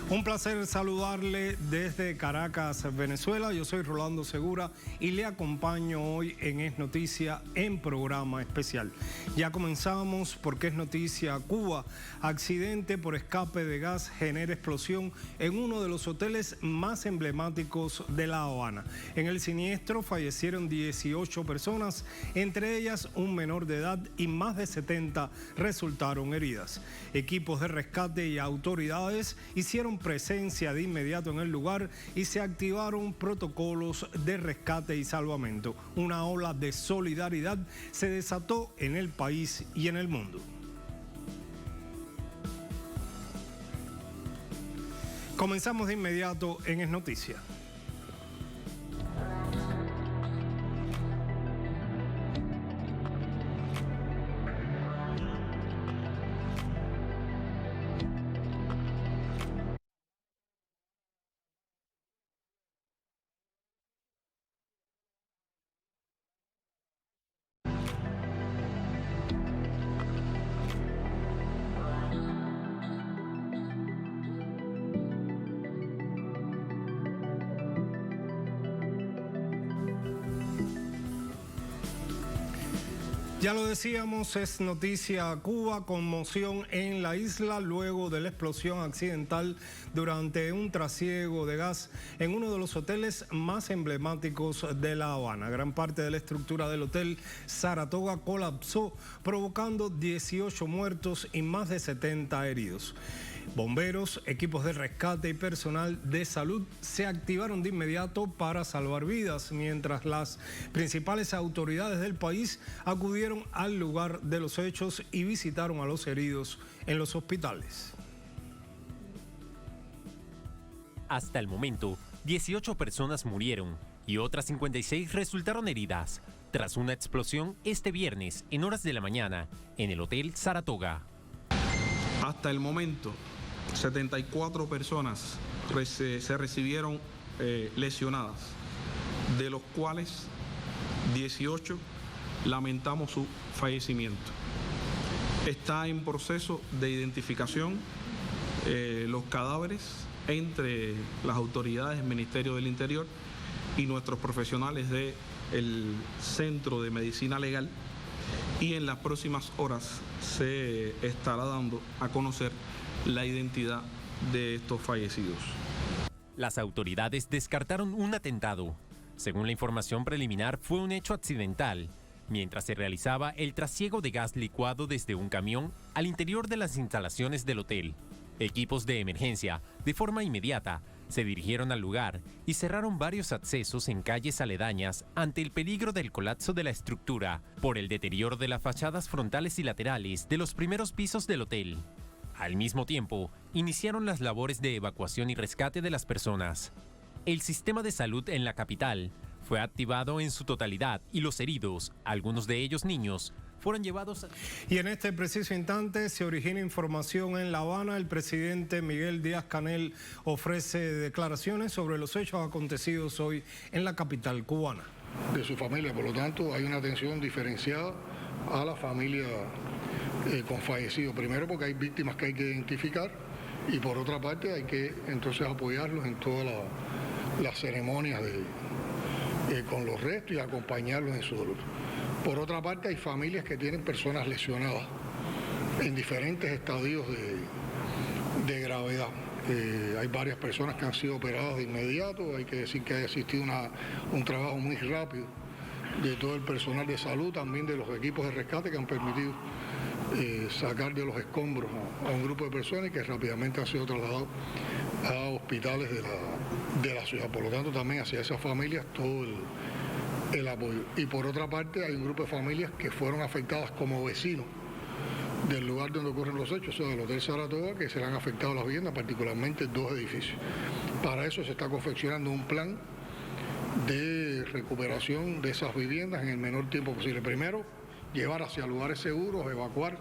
Un placer saludarle desde Caracas, Venezuela. Yo soy Rolando Segura y le acompaño hoy en Es Noticia en programa especial. Ya comenzamos porque es noticia Cuba. Accidente por escape de gas genera explosión en uno de los hoteles más emblemáticos de La Habana. En el siniestro fallecieron 18 personas, entre ellas un menor de edad, y más de 70 resultaron heridas. Equipos de rescate y autoridades hicieron presencia de inmediato en el lugar y se activaron protocolos de rescate y salvamento. Una ola de solidaridad se desató en el país y en el mundo. Comenzamos de inmediato en Es Noticia. Ya lo decíamos, es noticia Cuba, conmoción en la isla luego de la explosión accidental durante un trasiego de gas en uno de los hoteles más emblemáticos de La Habana. Gran parte de la estructura del hotel Saratoga colapsó, provocando 18 muertos y más de 70 heridos. Bomberos, equipos de rescate y personal de salud se activaron de inmediato para salvar vidas, mientras las principales autoridades del país acudieron al lugar de los hechos y visitaron a los heridos en los hospitales. Hasta el momento, 18 personas murieron y otras 56 resultaron heridas tras una explosión este viernes en horas de la mañana en el Hotel Saratoga. Hasta el momento, 74 personas se recibieron lesionadas, de los cuales 18 lamentamos su fallecimiento. Está en proceso de identificación los cadáveres entre las autoridades del Ministerio del Interior y nuestros profesionales del Centro de Medicina Legal, y en las próximas horas se estará dando a conocer la identidad de estos fallecidos. Las autoridades descartaron un atentado. Según la información preliminar, fue un hecho accidental, mientras se realizaba el trasiego de gas licuado desde un camión al interior de las instalaciones del hotel. Equipos de emergencia, de forma inmediata, se dirigieron al lugar y cerraron varios accesos en calles aledañas ante el peligro del colapso de la estructura por el deterioro de las fachadas frontales y laterales de los primeros pisos del hotel. Al mismo tiempo, iniciaron las labores de evacuación y rescate de las personas. El sistema de salud en la capital fue activado en su totalidad y los heridos, algunos de ellos niños, fueron llevados a... Y en este preciso instante se origina información en La Habana. El presidente Miguel Díaz-Canel ofrece declaraciones sobre los hechos acontecidos hoy en la capital cubana. De su familia, por lo tanto, hay una atención diferenciada a la familia con fallecidos. Primero porque hay víctimas que hay que identificar y por otra parte hay que entonces apoyarlos en todas las ceremonias con los restos y acompañarlos en su dolor. Por otra parte, hay familias que tienen personas lesionadas en diferentes estadios de gravedad. Hay varias personas que han sido operadas de inmediato. Hay que decir que ha existido un trabajo muy rápido de todo el personal de salud, también de los equipos de rescate que han permitido sacar de los escombros a un grupo de personas que rápidamente han sido trasladados a hospitales de la ciudad. Por lo tanto, también hacia esas familias todo el apoyo. Y por otra parte, hay un grupo de familias que fueron afectadas como vecinos del lugar donde ocurren los hechos, o sea, del Hotel Saratoga, que se le han afectado las viviendas, particularmente 2 edificios. Para eso se está confeccionando un plan de recuperación de esas viviendas en el menor tiempo posible. Primero, llevar hacia lugares seguros, evacuar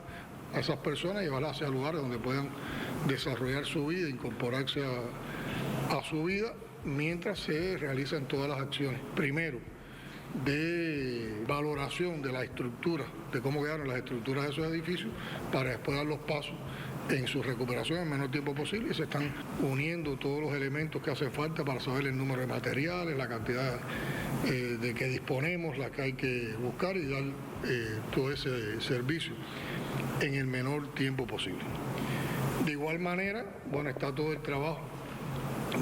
a esas personas, llevarlas hacia lugares donde puedan desarrollar su vida, incorporarse a su vida, mientras se realizan todas las acciones. Primero, de valoración de la estructura, de cómo quedaron las estructuras de esos edificios, para después dar los pasos en su recuperación en el menor tiempo posible y se están uniendo todos los elementos que hacen falta para saber el número de materiales, la cantidad de que disponemos, la que hay que buscar y dar todo ese servicio en el menor tiempo posible. De igual manera, bueno, está todo el trabajo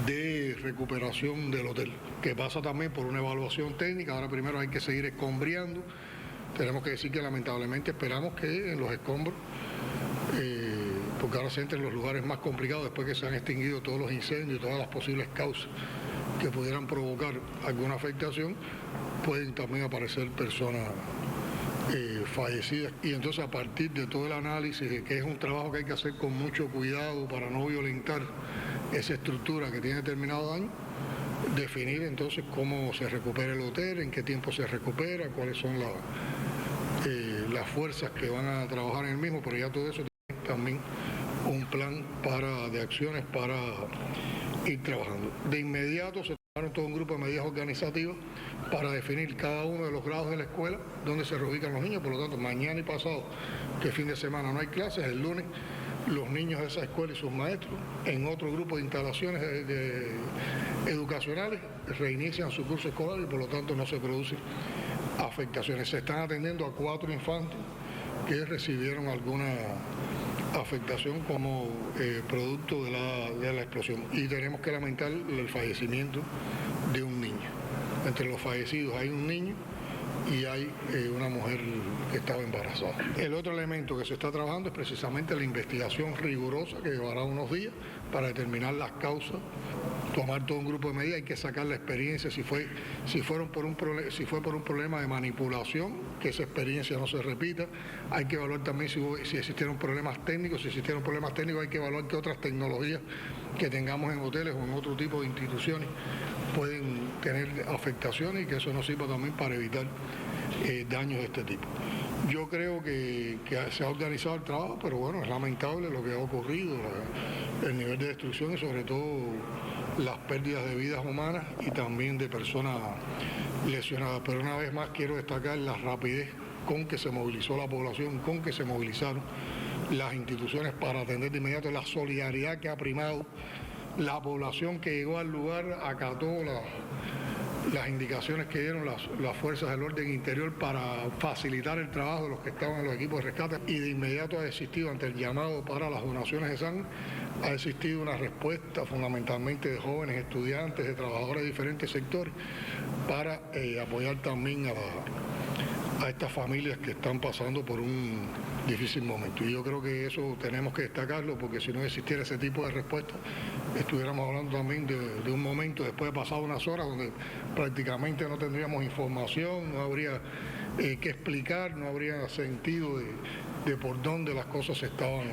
de recuperación del hotel, que pasa también por una evaluación técnica. Ahora primero hay que seguir escombreando. Tenemos que decir que lamentablemente esperamos que en los escombros, porque ahora se entra en los lugares más complicados después que se han extinguido todos los incendios, todas las posibles causas que pudieran provocar alguna afectación, pueden también aparecer personas fallecidas. Y entonces a partir de todo el análisis, que es un trabajo que hay que hacer con mucho cuidado para no violentar esa estructura que tiene determinado daño, definir entonces cómo se recupera el hotel, en qué tiempo se recupera, cuáles son las fuerzas que van a trabajar en el mismo, pero ya todo eso tiene también un plan de acciones para ir trabajando. De inmediato se tomaron todo un grupo de medidas organizativas para definir cada uno de los grados de la escuela donde se reubican los niños. Por lo tanto, mañana y pasado, que fin de semana no hay clases, el lunes los niños de esa escuela y sus maestros en otro grupo de instalaciones educacionales reinician su curso escolar y por lo tanto no se producen afectaciones. Se están atendiendo a 4 infantes que recibieron alguna afectación como producto de la explosión. Y tenemos que lamentar el fallecimiento de un niño. Entre los fallecidos hay un niño y hay una mujer que estaba embarazada. El otro elemento que se está trabajando es precisamente la investigación rigurosa que llevará unos días para determinar las causas, tomar todo un grupo de medidas. Hay que sacar la experiencia si fue por un problema de manipulación, que esa experiencia no se repita. Hay que evaluar también si existieron problemas técnicos. Si existieron problemas técnicos hay que evaluar qué otras tecnologías que tengamos en hoteles o en otro tipo de instituciones pueden tener afectaciones y que eso nos sirva también para evitar daños de este tipo. Yo creo que se ha organizado el trabajo, pero bueno, es lamentable lo que ha ocurrido, el nivel de destrucción y sobre todo las pérdidas de vidas humanas y también de personas lesionadas. Pero una vez más quiero destacar la rapidez con que se movilizó la población, con que se movilizaron las instituciones para atender de inmediato, la solidaridad que ha primado, la población que llegó al lugar acató las indicaciones que dieron las fuerzas del orden interior para facilitar el trabajo de los que estaban en los equipos de rescate y de inmediato ha existido ante el llamado para las donaciones de sangre, ha existido una respuesta fundamentalmente de jóvenes, estudiantes, de trabajadores de diferentes sectores para apoyar también a estas familias que están pasando por un difícil momento. Y yo creo que eso tenemos que destacarlo porque si no existiera ese tipo de respuesta, estuviéramos hablando también de un momento después de pasar unas horas donde prácticamente no tendríamos información, no habría que explicar, no habría sentido de por dónde las cosas se estaban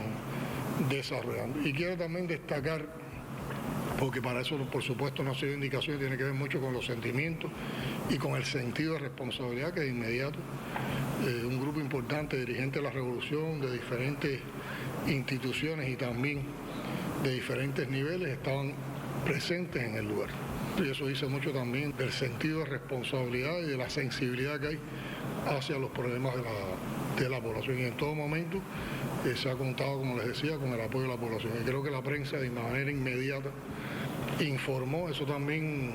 desarrollando. Y quiero también destacar, porque para eso por supuesto no ha sido indicación, tiene que ver mucho con los sentimientos y con el sentido de responsabilidad que de inmediato un grupo importante de dirigentes de la revolución, de diferentes instituciones y también de diferentes niveles estaban presentes en el lugar. Y eso dice mucho también del sentido de responsabilidad y de la sensibilidad que hay hacia los problemas de la población. Y en todo momento se ha contado, como les decía, con el apoyo de la población. Y creo que la prensa de manera inmediata informó, eso también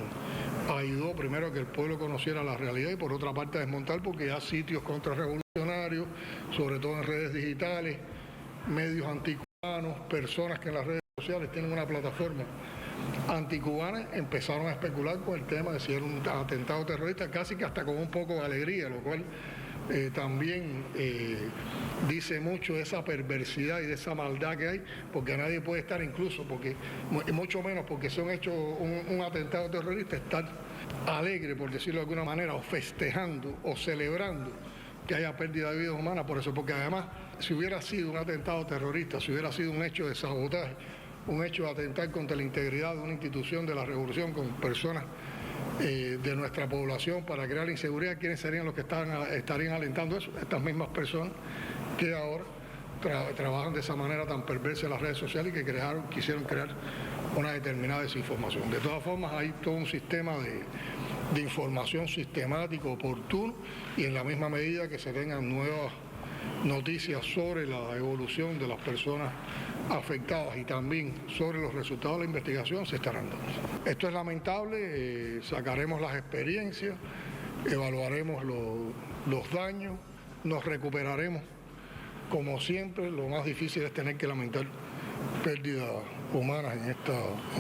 ayudó primero a que el pueblo conociera la realidad y por otra parte a desmontar porque ya sitios contrarrevolucionarios, sobre todo en redes digitales, medios anticubanos, personas que en las redes sociales tienen una plataforma anticubana, empezaron a especular con el tema de si era un atentado terrorista, casi que hasta con un poco de alegría, lo cual también dice mucho de esa perversidad y de esa maldad que hay, porque nadie puede estar incluso, porque mucho menos porque se han hecho un atentado terrorista, estar alegre, por decirlo de alguna manera, o festejando o celebrando que haya pérdida de vidas humanas, por eso, porque además, si hubiera sido un atentado terrorista, si hubiera sido un hecho de sabotaje, un hecho de atentar contra la integridad de una institución de la revolución con personas de nuestra población para crear inseguridad, ¿quiénes serían los que estarían alentando eso? Estas mismas personas que ahora trabajan de esa manera tan perversa en las redes sociales y que quisieron crear una determinada desinformación. De todas formas, hay todo un sistema de información sistemático, oportuno, y en la misma medida que se tengan nuevas noticias sobre la evolución de las personas afectadas y también sobre los resultados de la investigación se estarán dando. Esto es lamentable, sacaremos las experiencias, evaluaremos los daños, nos recuperaremos. Como siempre, lo más difícil es tener que lamentar pérdidas humanas en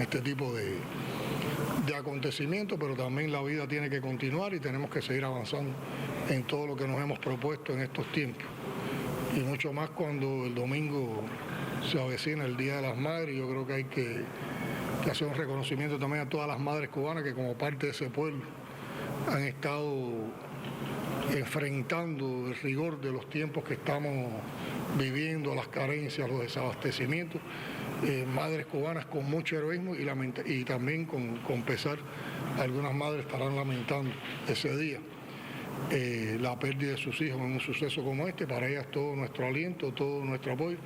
este tipo de acontecimientos, pero también la vida tiene que continuar y tenemos que seguir avanzando en todo lo que nos hemos propuesto en estos tiempos. Y mucho más cuando el domingo se avecina el Día de las Madres. Yo creo que hay que hacer un reconocimiento también a todas las madres cubanas que como parte de ese pueblo han estado enfrentando el rigor de los tiempos que estamos viviendo, las carencias, los desabastecimientos. Madres cubanas con mucho heroísmo y también con pesar, algunas madres estarán lamentando ese día. La pérdida de sus hijos en un suceso como este. Para ellas todo nuestro aliento, todo nuestro apoyo,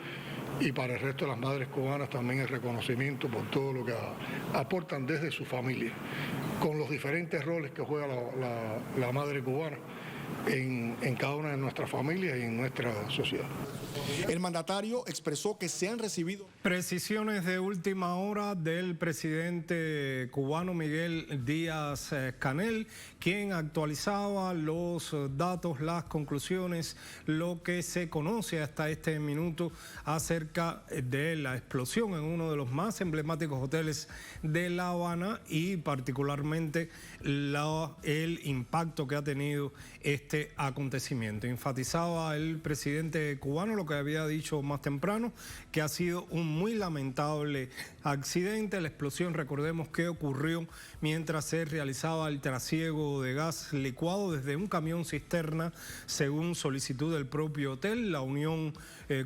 y para el resto de las madres cubanas también el reconocimiento por todo lo que aportan desde su familia, con los diferentes roles que juega la madre cubana en cada una de nuestras familias y en nuestra sociedad. El mandatario expresó que se han recibido precisiones de última hora del presidente cubano Miguel Díaz-Canel, quien actualizaba los datos, las conclusiones, lo que se conoce hasta este minuto acerca de la explosión en uno de los más emblemáticos hoteles de La Habana y particularmente el impacto que ha tenido este acontecimiento. Enfatizaba el presidente cubano lo que había dicho más temprano, que ha sido un muy lamentable accidente. La explosión, recordemos que ocurrió mientras se realizaba el trasiego de gas licuado desde un camión cisterna, según solicitud del propio hotel. La Unión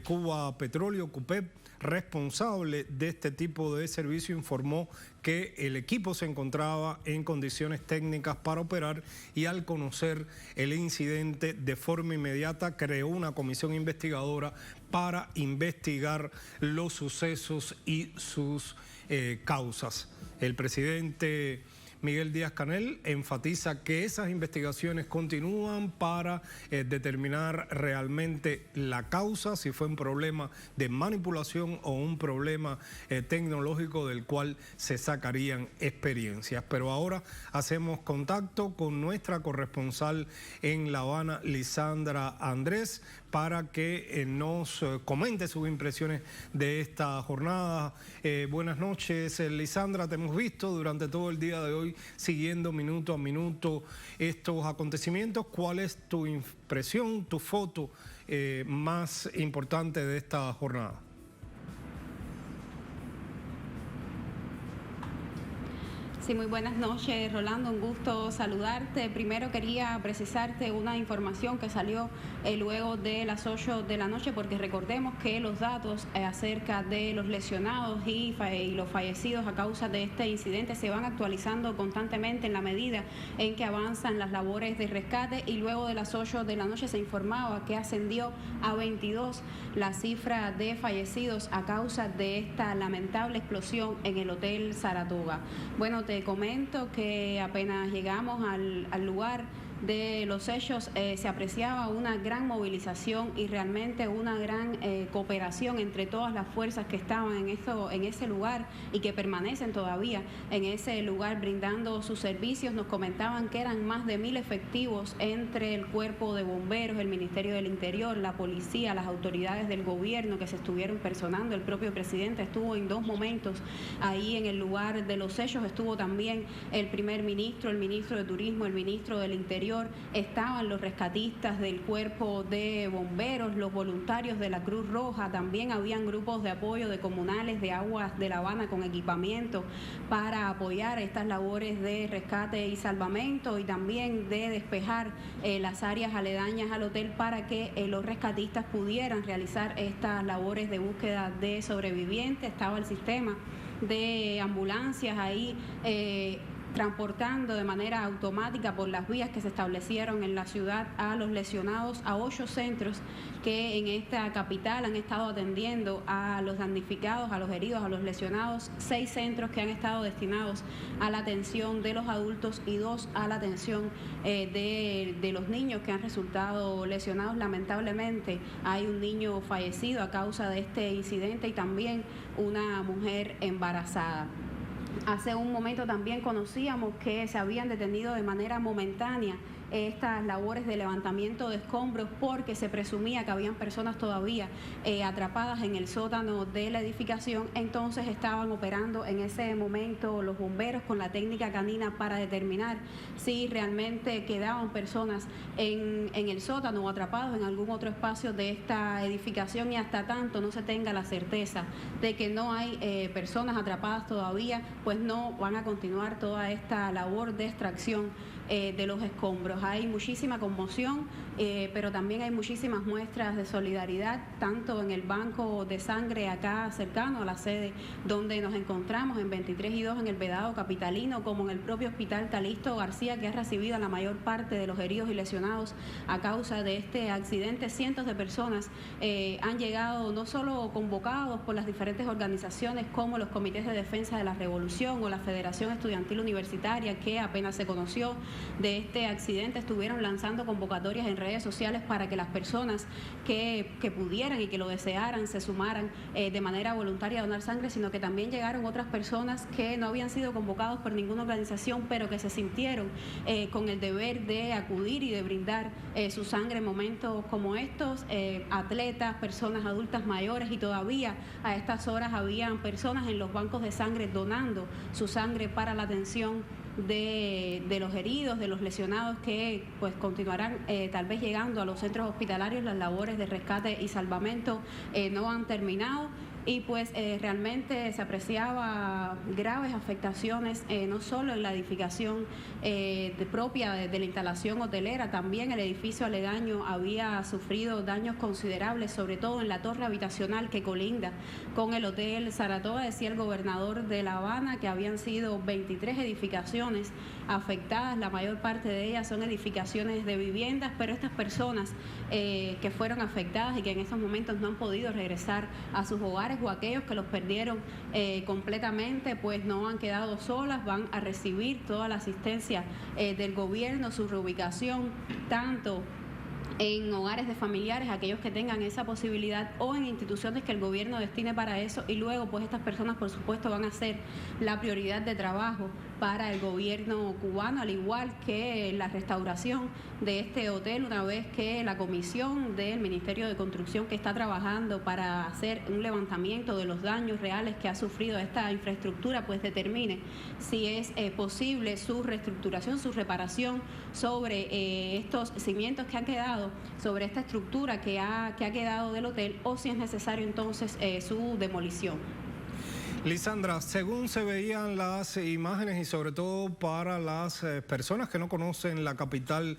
Cuba Petróleo, CUPEP, responsable de este tipo de servicio, informó que el equipo se encontraba en condiciones técnicas para operar y al conocer el incidente de forma inmediata creó una comisión investigadora para investigar los sucesos y sus causas. El presidente Miguel Díaz-Canel enfatiza que esas investigaciones continúan para determinar realmente la causa, si fue un problema de manipulación o un problema tecnológico del cual se sacarían experiencias. Pero ahora hacemos contacto con nuestra corresponsal en La Habana, Lisandra Andrés, para que nos comente sus impresiones de esta jornada. Buenas noches, Lisandra, te hemos visto durante todo el día de hoy siguiendo minuto a minuto estos acontecimientos. ¿Cuál es tu impresión, tu foto más importante de esta jornada? Sí, muy buenas noches, Rolando, un gusto saludarte. Primero quería precisarte una información que salió luego de las 8 de la noche, porque recordemos que los datos acerca de los lesionados y los fallecidos a causa de este incidente se van actualizando constantemente en la medida en que avanzan las labores de rescate, y luego de las 8 de la noche se informaba que ascendió a 22 la cifra de fallecidos a causa de esta lamentable explosión en el Hotel Saratoga. Bueno, te comento que apenas llegamos al lugar de los hechos se apreciaba una gran movilización y realmente una gran cooperación entre todas las fuerzas que estaban en ese lugar y que permanecen todavía en ese lugar brindando sus servicios. Nos comentaban que eran más de 1000 efectivos entre el cuerpo de bomberos, el Ministerio del Interior, la policía, las autoridades del gobierno que se estuvieron personando. El propio presidente estuvo en 2 momentos ahí en el lugar de los hechos. Estuvo también el primer ministro, el ministro de Turismo, el ministro del Interior. Estaban los rescatistas del cuerpo de bomberos, los voluntarios de la Cruz Roja, también habían grupos de apoyo de comunales de Aguas de La Habana con equipamiento para apoyar estas labores de rescate y salvamento y también de despejar las áreas aledañas al hotel para que los rescatistas pudieran realizar estas labores de búsqueda de sobrevivientes. Estaba el sistema de ambulancias ahí transportando de manera automática por las vías que se establecieron en la ciudad a los lesionados a 8 centros que en esta capital han estado atendiendo a los damnificados, a los heridos, a los lesionados, 6 centros que han estado destinados a la atención de los adultos y 2 a la atención de los niños que han resultado lesionados. Lamentablemente hay un niño fallecido a causa de este incidente y también una mujer embarazada. Hace un momento también conocíamos que se habían detenido de manera momentánea estas labores de levantamiento de escombros porque se presumía que habían personas todavía atrapadas en el sótano de la edificación. Entonces estaban operando en ese momento los bomberos con la técnica canina para determinar si realmente quedaban personas en el sótano o atrapados en algún otro espacio de esta edificación, y hasta tanto no se tenga la certeza de que no hay personas atrapadas todavía, pues no van a continuar toda esta labor de extracción de los escombros. Hay muchísima conmoción, pero también hay muchísimas muestras de solidaridad, tanto en el banco de sangre acá cercano a la sede donde nos encontramos, en 23 y 2 en el Vedado capitalino, como en el propio Hospital Calixto García, que ha recibido a la mayor parte de los heridos y lesionados a causa de este accidente. Cientos de personas han llegado, no solo convocados por las diferentes organizaciones como los comités de defensa de la revolución o la Federación Estudiantil Universitaria, que apenas se conoció de este accidente estuvieron lanzando convocatorias en redes sociales para que las personas que pudieran y que lo desearan se sumaran de manera voluntaria a donar sangre, sino que también llegaron otras personas que no habían sido convocados por ninguna organización, pero que se sintieron con el deber de acudir y de brindar su sangre en momentos como estos, atletas, personas adultas mayores, y todavía a estas horas habían personas en los bancos de sangre donando su sangre para la atención de los heridos, de los lesionados, que pues continuarán tal vez llegando a los centros hospitalarios. Las labores de rescate y salvamento no han terminado. Y pues realmente se apreciaba graves afectaciones, no solo en la edificación propia de la instalación hotelera, también el edificio aledaño había sufrido daños considerables, sobre todo en la torre habitacional que colinda con el Hotel Saratoga. Decía el gobernador de La Habana que habían sido 23 edificaciones afectadas, la mayor parte de ellas son edificaciones de viviendas, pero estas personas que fueron afectadas y que en estos momentos no han podido regresar a sus hogares, o aquellos que los perdieron completamente, pues no han quedado solas, van a recibir toda la asistencia del gobierno, su reubicación, tanto en hogares de familiares, aquellos que tengan esa posibilidad, o en instituciones que el gobierno destine para eso, y luego pues estas personas por supuesto van a ser la prioridad de trabajo para el gobierno cubano, al igual que la restauración de este hotel, una vez que la comisión del Ministerio de Construcción, que está trabajando para hacer un levantamiento de los daños reales que ha sufrido esta infraestructura, pues determine si es posible su reestructuración, su reparación sobre estos cimientos que han quedado, sobre esta estructura que ha quedado del hotel, o si es necesario entonces su demolición. Lisandra, según se veían las imágenes, y sobre todo para las personas que no conocen la capital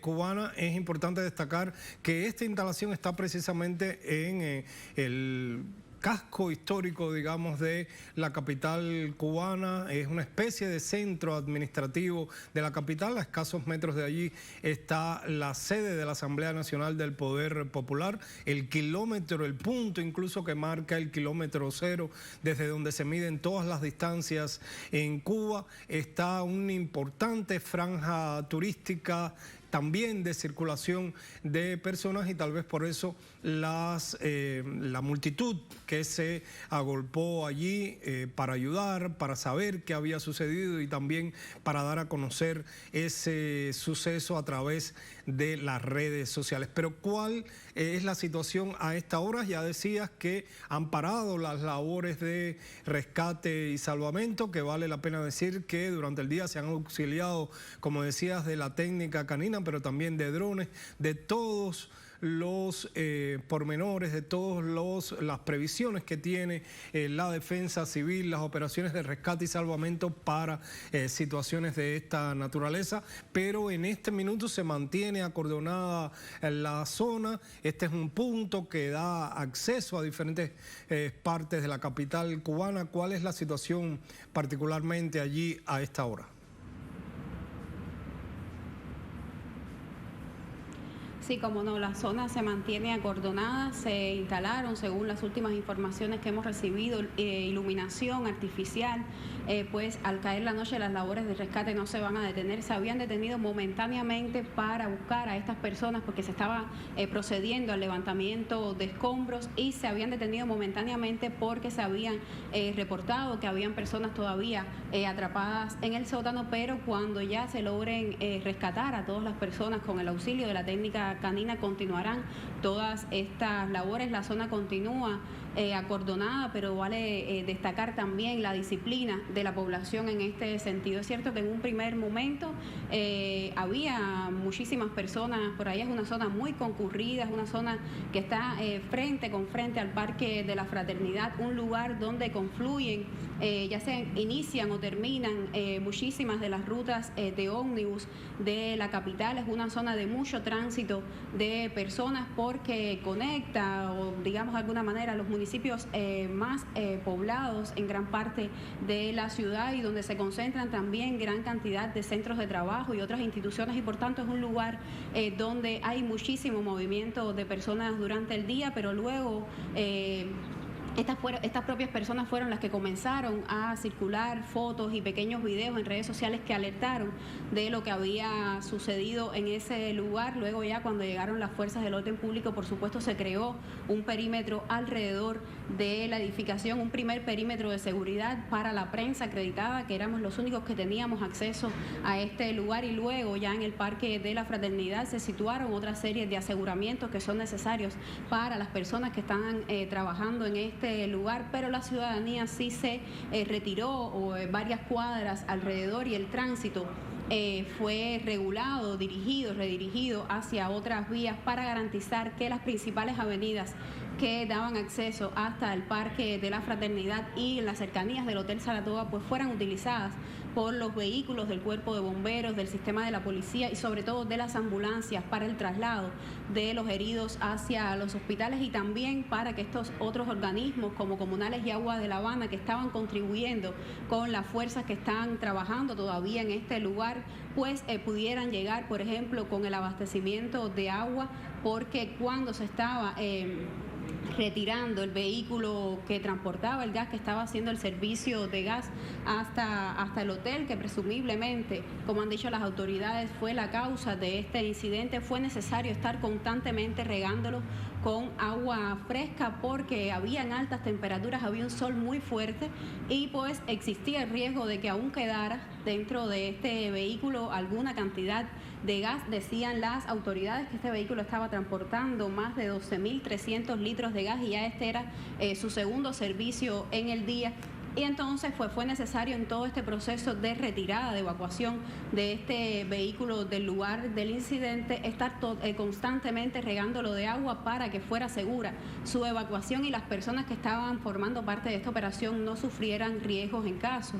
cubana, es importante destacar que esta instalación está precisamente en el casco histórico, digamos, de la capital cubana. Es una especie de centro administrativo de la capital. A escasos metros de allí está la sede de la Asamblea Nacional del Poder Popular, el kilómetro, el punto incluso que marca el kilómetro cero, desde donde se miden todas las distancias en Cuba. Está una importante franja turística, también de circulación de personas, y tal vez por eso la multitud que se agolpó allí para ayudar, para saber qué había sucedido y también para dar a conocer ese suceso a través de las redes sociales. Pero ¿cuál es la situación a esta hora? Ya decías que han parado las labores de rescate y salvamento, que vale la pena decir que durante el día se han auxiliado, como decías, de la técnica canina, pero también de drones, de todos los pormenores, de todas las previsiones que tiene la defensa civil, las operaciones de rescate y salvamento para situaciones de esta naturaleza. Pero en este minuto se mantiene acordonada la zona. Este es un punto que da acceso a diferentes partes de la capital cubana. ¿Cuál es la situación particularmente allí a esta hora? Sí, como no, la zona se mantiene acordonada, se instalaron, según las últimas informaciones que hemos recibido, iluminación artificial, pues al caer la noche las labores de rescate no se van a detener. Se habían detenido momentáneamente para buscar a estas personas porque se estaba procediendo al levantamiento de escombros, y se habían detenido momentáneamente porque se habían reportado que habían personas todavía atrapadas en el sótano, pero cuando ya se logren rescatar a todas las personas con el auxilio de la técnica canina, continuarán todas estas labores. La zona continúa acordonada, pero vale destacar también la disciplina de la población en este sentido. Es cierto que en un primer momento había muchísimas personas, por ahí es una zona muy concurrida, es una zona que está frente con frente al Parque de la Fraternidad, un lugar donde confluyen, ya se inician o terminan muchísimas de las rutas de ómnibus de la capital. Es una zona de mucho tránsito de personas porque conecta, o digamos de alguna manera, los municipios más poblados en gran parte de la ciudad, y donde se concentran también gran cantidad de centros de trabajo y otras instituciones, y por tanto es un lugar donde hay muchísimo movimiento de personas durante el día, pero luego estas propias personas fueron las que comenzaron a circular fotos y pequeños videos en redes sociales que alertaron de lo que había sucedido en ese lugar. Luego, ya cuando llegaron las fuerzas del orden público, por supuesto se creó un perímetro alrededor de la edificación, un primer perímetro de seguridad para la prensa acreditada, que éramos los únicos que teníamos acceso a este lugar, y luego ya en el Parque de la Fraternidad se situaron otra serie de aseguramientos que son necesarios para las personas que están trabajando en este lugar, pero la ciudadanía sí se retiró varias cuadras alrededor, y el tránsito fue regulado, redirigido hacia otras vías para garantizar que las principales avenidas que daban acceso hasta el Parque de la Fraternidad y en las cercanías del Hotel Saratoga pues fueran utilizadas por los vehículos del Cuerpo de Bomberos, del sistema de la policía y sobre todo de las ambulancias para el traslado de los heridos hacia los hospitales, y también para que estos otros organismos como Comunales y Agua de La Habana, que estaban contribuyendo con las fuerzas que están trabajando todavía en este lugar, pues pudieran llegar, por ejemplo, con el abastecimiento de agua, porque cuando se estaba retirando el vehículo que transportaba el gas, que estaba haciendo el servicio de gas hasta el hotel, que presumiblemente, como han dicho las autoridades, fue la causa de este incidente, fue necesario estar constantemente regándolo con agua fresca porque habían altas temperaturas, había un sol muy fuerte, y pues existía el riesgo de que aún quedara dentro de este vehículo alguna cantidad de gas. Decían las autoridades que este vehículo estaba transportando más de 12.300 litros de gas, y ya este era su segundo servicio en el día. Y entonces fue necesario en todo este proceso de retirada, de evacuación de este vehículo del lugar del incidente, estar constantemente regándolo de agua para que fuera segura su evacuación y las personas que estaban formando parte de esta operación no sufrieran riesgos en caso,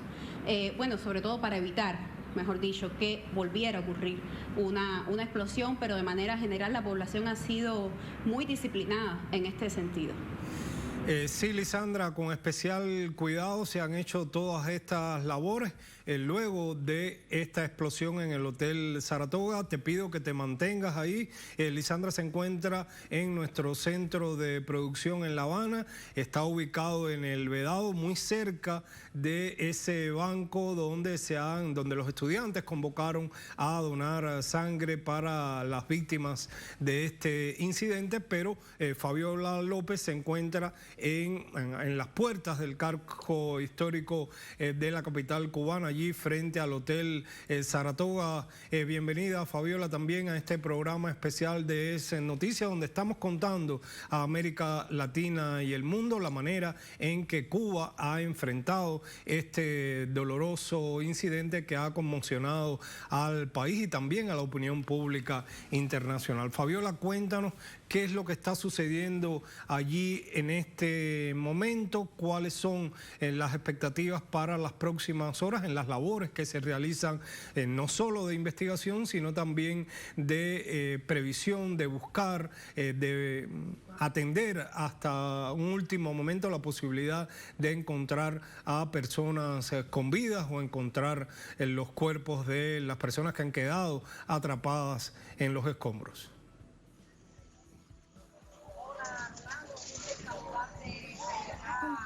sobre todo para evitar, mejor dicho, que volviera a ocurrir una explosión, pero de manera general la población ha sido muy disciplinada en este sentido. Sí, Lisandra, con especial cuidado se han hecho todas estas labores. Luego de esta explosión en el Hotel Saratoga, te pido que te mantengas ahí. Lisandra se encuentra en nuestro centro de producción en La Habana, está ubicado en el Vedado, muy cerca de ese banco donde los estudiantes convocaron a donar sangre para las víctimas de este incidente, pero Fabiola López se encuentra en las puertas del casco histórico de la capital cubana, allí frente al Hotel Saratoga. Bienvenida, Fabiola, también a este programa especial de Es Noticias, donde estamos contando a América Latina y el mundo la manera en que Cuba ha enfrentado este doloroso incidente que ha conmocionado al país y también a la opinión pública internacional. Fabiola, cuéntanos qué es lo que está sucediendo allí en este momento, cuáles son las expectativas para las próximas horas en las labores que se realizan, no solo de investigación, sino también de previsión, de buscar, de atender hasta un último momento la posibilidad de encontrar a personas con vidas o encontrar los cuerpos de las personas que han quedado atrapadas en los escombros.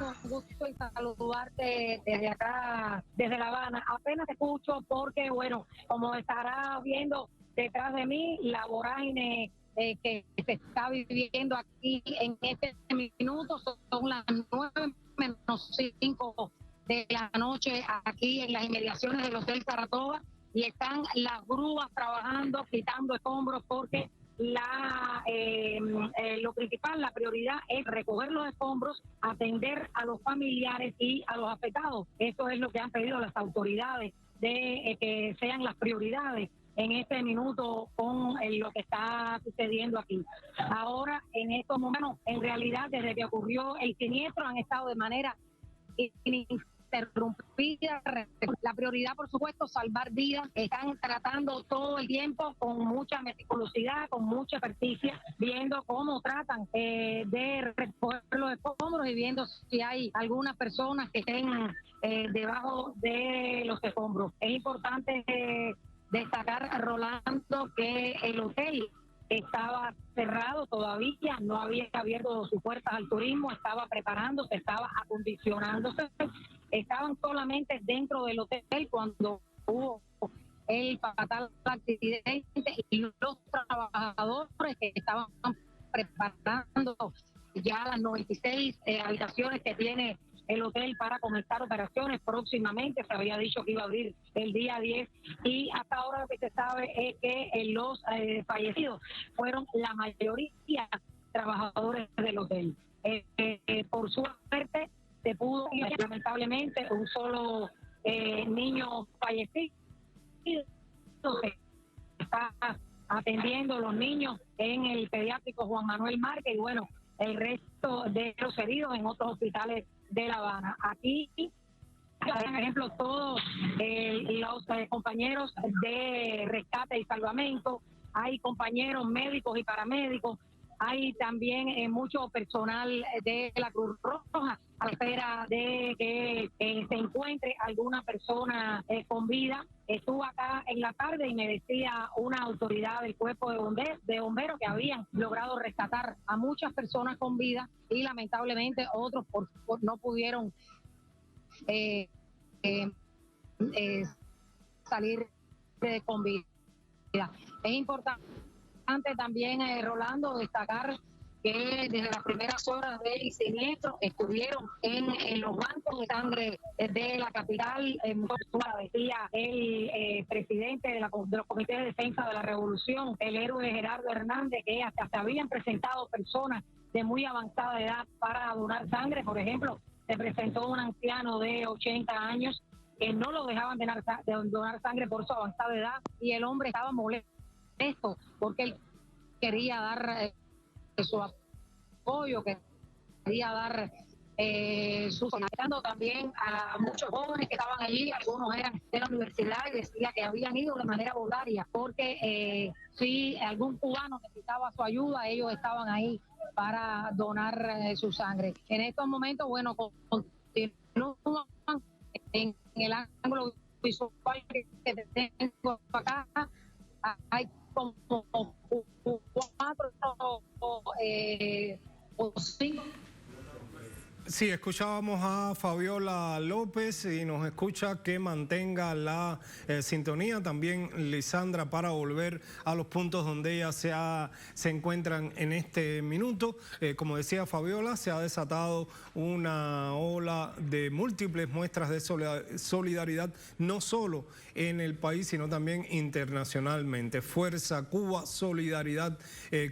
mucho gusto en saludarte desde acá, desde La Habana. Apenas te escucho porque, bueno, como estarás viendo detrás de mí, la vorágine que se está viviendo aquí en este minuto son las 9:05 de la noche aquí en las inmediaciones del Hotel Saratoga, y están las grúas trabajando, quitando escombros, porque lo principal, la prioridad es recoger los escombros, atender a los familiares y a los afectados. Eso es lo que han pedido las autoridades, de que sean las prioridades en este minuto con lo que está sucediendo aquí. Ahora, en estos momentos, en realidad, desde que ocurrió el siniestro, han estado de manera interrumpida. La prioridad, por supuesto, salvar vidas. Están tratando todo el tiempo con mucha meticulosidad, con mucha experticia, viendo cómo tratan de recoger los escombros y viendo si hay algunas personas que estén debajo de los escombros. Es importante destacar, Rolando, que el hotel estaba cerrado todavía, no había abierto sus puertas al turismo, estaba preparándose, estaba acondicionándose. Estaban solamente dentro del hotel cuando hubo el fatal accidente, y los trabajadores que estaban preparando ya las 96 habitaciones que tiene el hotel para comenzar operaciones próximamente. Se había dicho que iba a abrir el día 10, y hasta ahora lo que se sabe es que los fallecidos fueron la mayoría trabajadores del hotel. Por suerte se pudo, lamentablemente, un solo niño fallecido. Se está atendiendo los niños en el pediátrico Juan Manuel Márquez, y bueno, el resto de los heridos en otros hospitales de La Habana. Aquí, por ejemplo, todos los compañeros de rescate y salvamento, hay compañeros médicos y paramédicos, hay también mucho personal de la Cruz Roja a la espera de que se encuentre alguna persona con vida. Estuve acá en la tarde y me decía una autoridad del cuerpo de bomberos que habían logrado rescatar a muchas personas con vida, y lamentablemente otros no pudieron salir con vida. Es importante también, Rolando, destacar que desde las primeras horas del siniestro estuvieron en los bancos de sangre de la capital. Decía el presidente de los comités de defensa de la revolución, el héroe Gerardo Hernández, que hasta se habían presentado personas de muy avanzada edad para donar sangre. Por ejemplo, se presentó un anciano de 80 años que no lo dejaban de donar sangre por su avanzada edad, y el hombre estaba molesto porque él quería dar su apoyo, quería dar solicitando también a muchos jóvenes que estaban allí. Algunos eran de la universidad y decía que habían ido de manera voluntaria porque si algún cubano necesitaba su ayuda, ellos estaban ahí para donar su sangre. En estos momentos, bueno, continúan en el ángulo visual que tengo acá. Hay como 4 o 5. Sí, escuchábamos a Fabiola López y nos escucha que mantenga la sintonía. También Lisandra, para volver a los puntos donde ellas se encuentran en este minuto. Como decía Fabiola, se ha desatado una ola de múltiples muestras de solidaridad, no solo en el país, sino también internacionalmente. Fuerza Cuba, solidaridad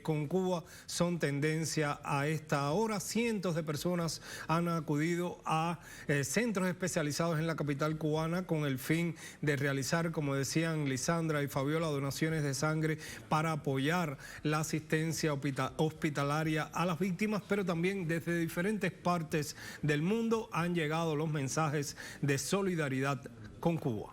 con Cuba son tendencia a esta hora. Cientos de personas han acudido a centros especializados en la capital cubana con el fin de realizar, como decían Lisandra y Fabiola, donaciones de sangre para apoyar la asistencia hospitalaria a las víctimas, pero también desde diferentes partes del mundo han llegado los mensajes de solidaridad con Cuba.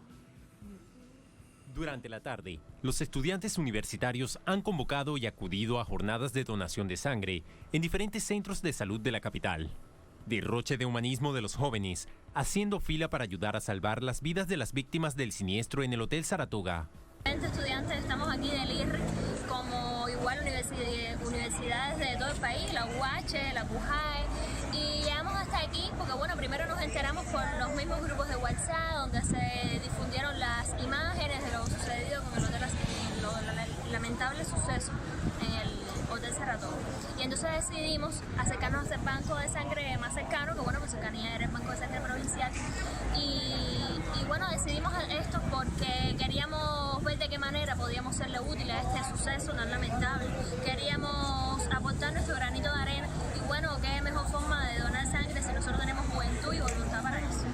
Durante la tarde, los estudiantes universitarios han convocado y acudido a jornadas de donación de sangre en diferentes centros de salud de la capital. Derroche de humanismo de los jóvenes, haciendo fila para ayudar a salvar las vidas de las víctimas del siniestro en el Hotel Saratoga. Estudiantes estamos aquí del IR, como igual universidades de todo el país, la UH, la CUJAE, y llegamos hasta aquí porque decidimos acercarnos al banco de sangre más cercano, que bueno, pues cercanía era el banco de sangre provincial. Y bueno, decidimos esto porque queríamos ver de qué manera podíamos serle útiles a este suceso tan lamentable. Queríamos aportar nuestro granito de arena y bueno, qué mejor forma de donar sangre si nosotros tenemos juventud y voluntad para eso.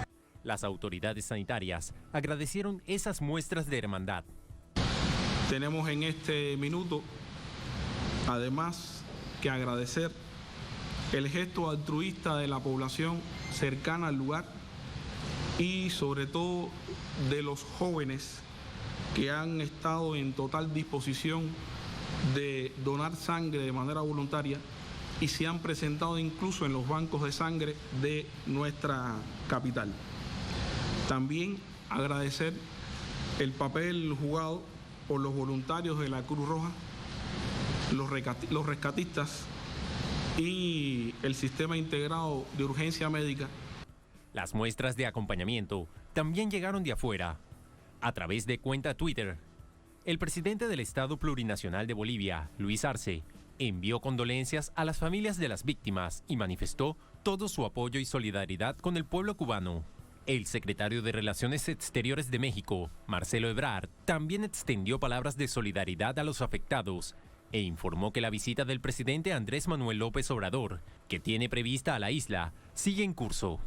Las autoridades sanitarias agradecieron esas muestras de hermandad. Tenemos en este minuto, además, que agradecer el gesto altruista de la población cercana al lugar y sobre todo de los jóvenes que han estado en total disposición de donar sangre de manera voluntaria y se han presentado incluso en los bancos de sangre de nuestra capital. También agradecer el papel jugado por los voluntarios de la Cruz Roja, los rescatistas y el sistema integrado de urgencia médica. Las muestras de acompañamiento también llegaron de afuera. A través de cuenta Twitter, el presidente del Estado Plurinacional de Bolivia, Luis Arce, envió condolencias a las familias de las víctimas y manifestó todo su apoyo y solidaridad con el pueblo cubano. El secretario de Relaciones Exteriores de México, Marcelo Ebrard, también extendió palabras de solidaridad a los afectados e informó que la visita del presidente Andrés Manuel López Obrador, que tiene prevista a la isla, sigue en curso.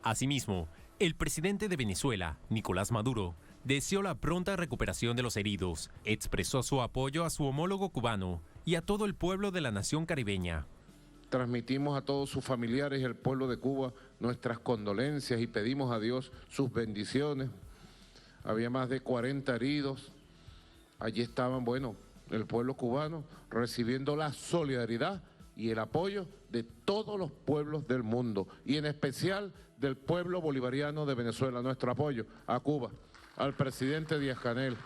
Asimismo, el presidente de Venezuela, Nicolás Maduro, deseó la pronta recuperación de los heridos, expresó su apoyo a su homólogo cubano y a todo el pueblo de la nación caribeña. Transmitimos a todos sus familiares y al pueblo de Cuba nuestras condolencias y pedimos a Dios sus bendiciones. Había más de 40 heridos. Allí estaban, el pueblo cubano recibiendo la solidaridad y el apoyo de todos los pueblos del mundo y en especial del pueblo bolivariano de Venezuela. Nuestro apoyo a Cuba, al presidente Díaz-Canel.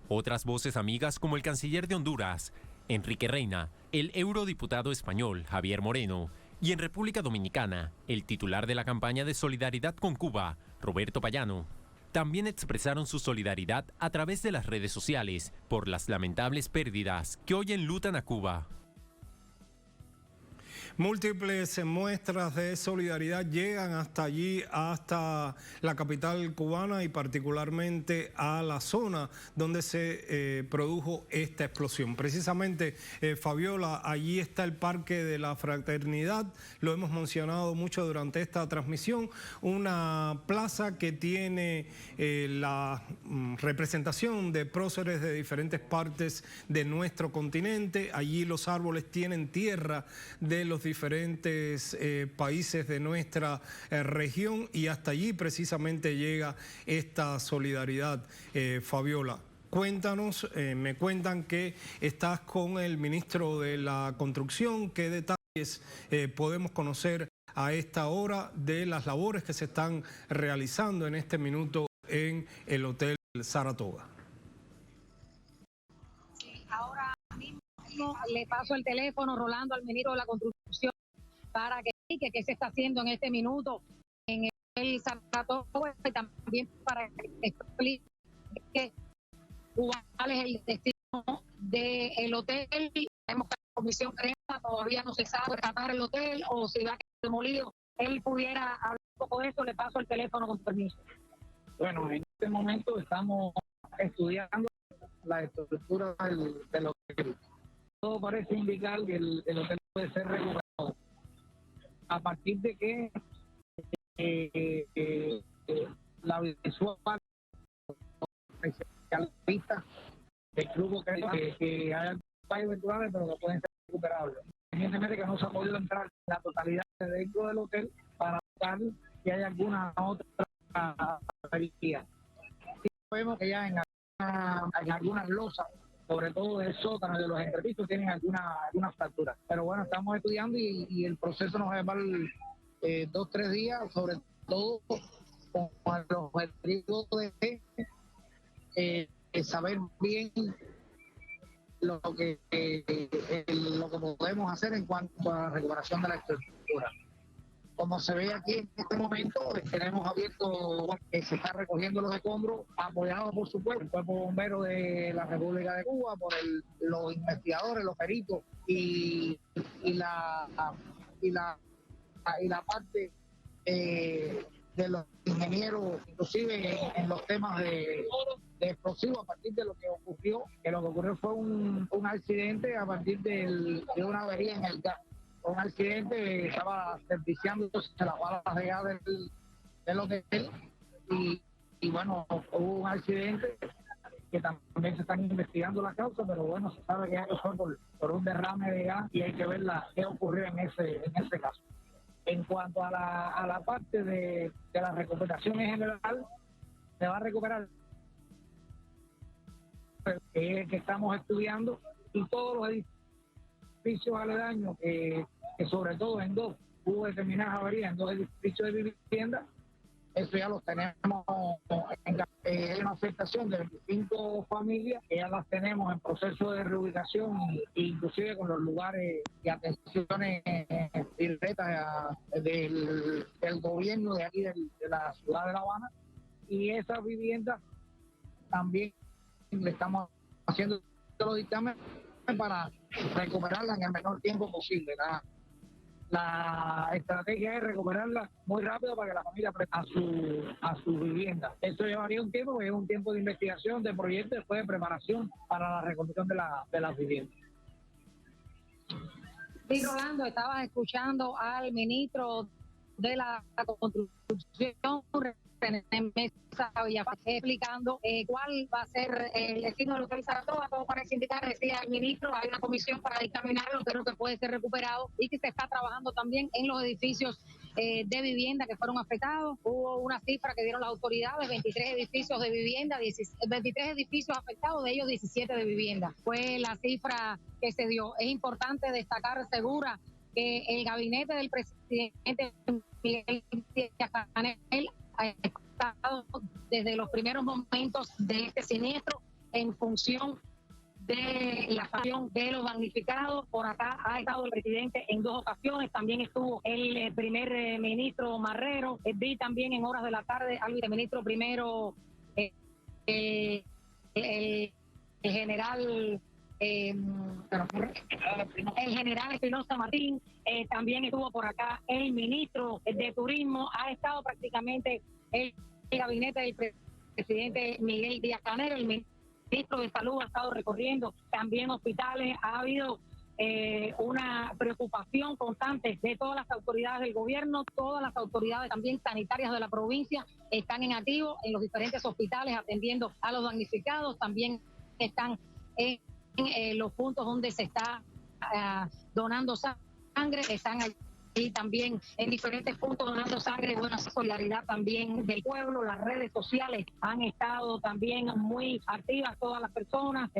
Otras voces amigas como el canciller de Honduras, Enrique Reina, el eurodiputado español Javier Moreno y en República Dominicana, el titular de la campaña de solidaridad con Cuba, Roberto Payano, también expresaron su solidaridad a través de las redes sociales por las lamentables pérdidas que hoy enlutan a Cuba. Múltiples muestras de solidaridad llegan hasta allí, hasta la capital cubana y particularmente a la zona donde se produjo esta explosión. Precisamente, Fabiola, allí está el Parque de la Fraternidad, lo hemos mencionado mucho durante esta transmisión, una plaza que tiene la representación de próceres de diferentes partes de nuestro continente. Allí los árboles tienen tierra de los diferentes países de nuestra región y hasta allí precisamente llega esta solidaridad. Fabiola, cuéntanos, me cuentan que estás con el ministro de la Construcción. ¿Qué detalles podemos conocer a esta hora de las labores que se están realizando en este minuto en el Hotel Saratoga? Ahora mismo le paso el teléfono, Rolando, al ministro de la Construcción para que explique qué se está haciendo en este minuto en el Saratoga y también para que explique cuál es el destino del hotel. Tenemos que la comisión crema, todavía no se sabe tratar el hotel o si va a quedar demolido. Él pudiera hablar un poco de eso, le paso el teléfono con permiso. Bueno, en este momento estamos estudiando la estructura del hotel. Todo parece indicar que el hotel puede ser recuperado. A partir de que la visual especialista del grupo que hay fallos eventuales, pero que pueden ser recuperables. Evidentemente que no se ha podido entrar la totalidad dentro del hotel para buscar si hay alguna otra avería. Sí, vemos que ya en algunas losas, sobre todo del sótano y de los entrepisos, tienen algunas fracturas. Pero bueno, estamos estudiando y el proceso nos va a llevar 2-3 días, sobre todo con los objetivos de saber bien lo que podemos hacer en cuanto a la recuperación de la estructura. Como se ve aquí en este momento, tenemos abierto, se está recogiendo los escombros, apoyado por supuesto el Cuerpo Bombero de la República de Cuba, por los investigadores, los peritos y y la parte de los ingenieros, inclusive en los temas de explosivos, a partir de lo que ocurrió, fue un accidente a partir de una avería en el gas. Un accidente, estaba serviciándose las balas de gas del hotel y bueno, hubo un accidente que también se están investigando la causa, pero bueno, se sabe que fue por un derrame de gas y hay que ver qué ocurrió en ese caso. En cuanto a la parte de la recuperación en general, se va a recuperar que estamos estudiando, y todos los edificios aledaños, que sobre todo en dos hubo determinadas averías, en dos edificios de vivienda. Eso ya los tenemos en una afectación de 25 familias, que ya las tenemos en proceso de reubicación, inclusive con los lugares y atenciones directas del gobierno de aquí de la ciudad de La Habana. Y esas viviendas también le estamos haciendo los dictámenes para recuperarlas en el menor tiempo posible. La estrategia es recuperarla muy rápido para que la familia preste a su vivienda. Esto llevaría un tiempo, porque es un tiempo de investigación, de proyecto, después de preparación para la reconstrucción de las viviendas. Sí, Rolando, estabas escuchando al ministro de la Construcción, René Mesa Villafán, explicando cuál va a ser el destino del Hotel Saratoga. Como parece indicar, decía el ministro, hay una comisión para dictaminar el hotel que puede ser recuperado y que se está trabajando también en los edificios de vivienda que fueron afectados. Hubo una cifra que dieron las autoridades, 23 edificios de vivienda, 23 edificios afectados, de ellos 17 de vivienda. Fue la cifra que se dio. Es importante destacar, Segura, que el gabinete del presidente Miguel Díaz-Canel ha estado desde los primeros momentos de este siniestro en función de la facción de los damnificados. Por acá ha estado el presidente en 2 ocasiones, también estuvo el primer ministro Marrero, vi también en horas de la tarde al viceministro primero, el general Espinosa Martín, también estuvo por acá el ministro de Turismo. Ha estado prácticamente el gabinete del presidente Miguel Díaz-Canel. El ministro de Salud ha estado recorriendo también hospitales. Ha habido una preocupación constante de todas las autoridades del gobierno. Todas las autoridades también sanitarias de la provincia están en activo en los diferentes hospitales atendiendo a los damnificados. También están en los puntos donde se está donando sangre, están allí también en diferentes puntos donando sangre. Buena solidaridad también del pueblo. Las redes sociales han estado también muy activas, todas las personas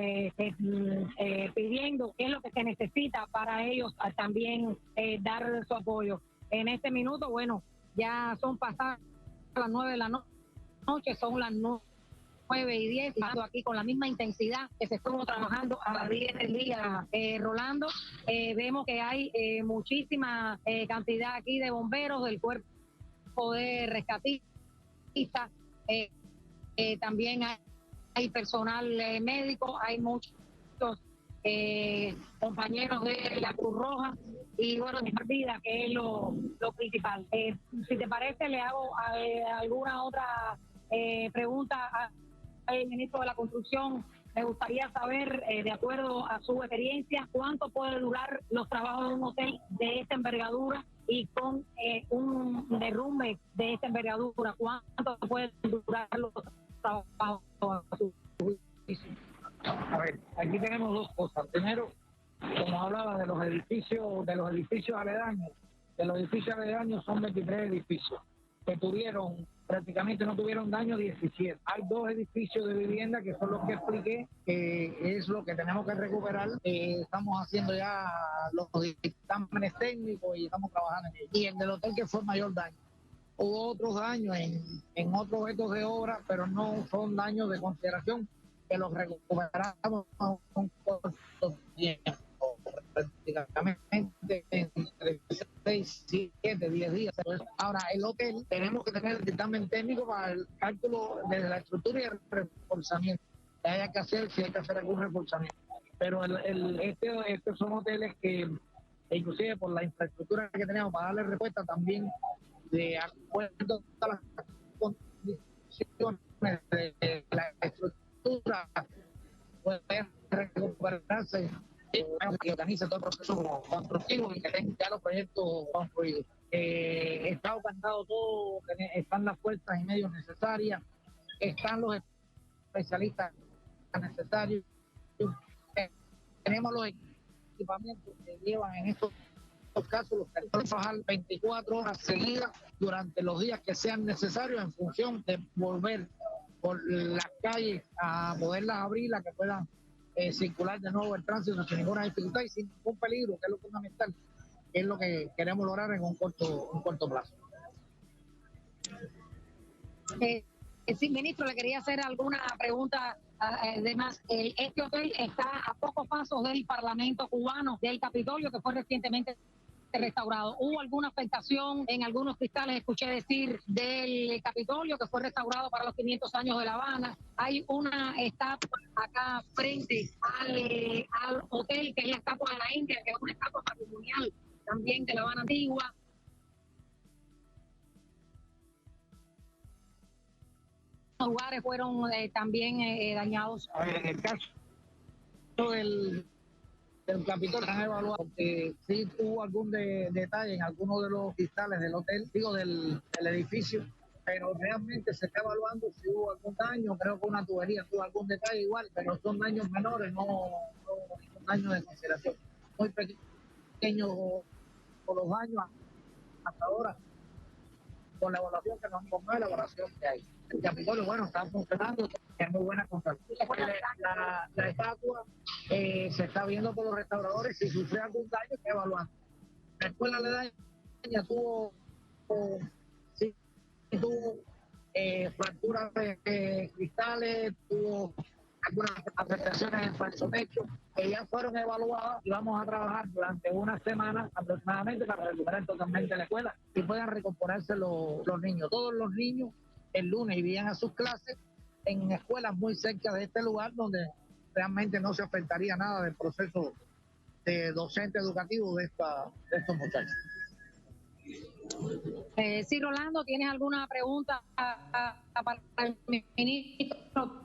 pidiendo qué es lo que se necesita para ellos también dar su apoyo. En este minuto, bueno, ya son pasadas las 9 de la noche, son las 9:10, aquí con la misma intensidad que se estuvo trabajando a las 10 del día, Rolando. Vemos que hay muchísima cantidad aquí de bomberos, del cuerpo de rescatistas, también hay personal médico, hay muchos compañeros de la Cruz Roja y bueno, mi partida, que es lo principal. Si te parece, le hago alguna otra pregunta al ministro de la Construcción. Me gustaría saber, de acuerdo a su experiencia, cuánto puede durar los trabajos de un hotel de esta envergadura y con un derrumbe de esta envergadura. ¿Cuánto pueden durar los trabajos? A ver, aquí tenemos 2 cosas. Primero, como hablaba de los edificios aledaños, son 23 edificios que prácticamente no tuvieron daño 17. Hay 2 edificios de vivienda que son los que expliqué, que es lo que tenemos que recuperar. Estamos haciendo ya los dictámenes técnicos y estamos trabajando en ello. Y el del hotel, que fue mayor daño. Hubo otros daños en otros objetos de obra, pero no son daños de consideración, que los recuperamos a un corto tiempo, prácticamente entre 6, 7, 10 días. Ahora, el hotel, tenemos que tener el dictamen técnico para el cálculo de la estructura y el reforzamiento que haya que hacer, si hay que hacer algún reforzamiento. Pero estos son hoteles que e inclusive por la infraestructura que tenemos para darle respuesta también de acuerdo a las condiciones de la estructura, puede recuperarse, que organice todo el proceso constructivo y que tenga ya los proyectos construidos. Está organizado todo, están las fuerzas y medios necesarias, están los especialistas necesarios, tenemos los equipamientos que llevan en estos casos los que trabajar 24 horas seguidas durante los días que sean necesarios en función de volver por las calles a poderlas abrir, a que puedan circular de nuevo el tránsito sin ninguna dificultad y sin ningún peligro, que es lo fundamental, que es lo que queremos lograr en un corto plazo. Sí, ministro, le quería hacer alguna pregunta. Además, este hotel está a pocos pasos del Parlamento cubano, del Capitolio, que fue recientemente restaurado. ¿Hubo alguna afectación en algunos cristales? Escuché decir del Capitolio, que fue restaurado para los 500 años de La Habana. Hay una estatua acá frente al hotel, que es la estatua de la India, que es una estatua patrimonial también de La Habana antigua. Los lugares fueron también dañados. En el caso del Capitolio se han evaluado porque sí hubo algún detalle en algunos de los cristales del hotel, del edificio, pero realmente se está evaluando si hubo algún daño. Creo que una tubería tuvo algún detalle igual, pero son daños menores, no son daños de consideración. Muy pequeños por los daños hasta ahora, con la evaluación que nos informó, la evaluación que hay. El Capitolio, bueno, está funcionando, es muy buena contratación. La estatua se está viendo por los restauradores, si sufre algún daño, está evaluando. La escuela Ledaña tuvo fracturas de cristales, tuvo algunas afectaciones en falso techo, que ya fueron evaluadas y vamos a trabajar durante una semana aproximadamente para recuperar totalmente la escuela y puedan recomponerse los niños. Todos los niños el lunes irían a sus clases en escuelas muy cerca de este lugar donde realmente no se afectaría nada del proceso de docente educativo de estos muchachos. Sí, Rolando, ¿tienes alguna pregunta para el ministro?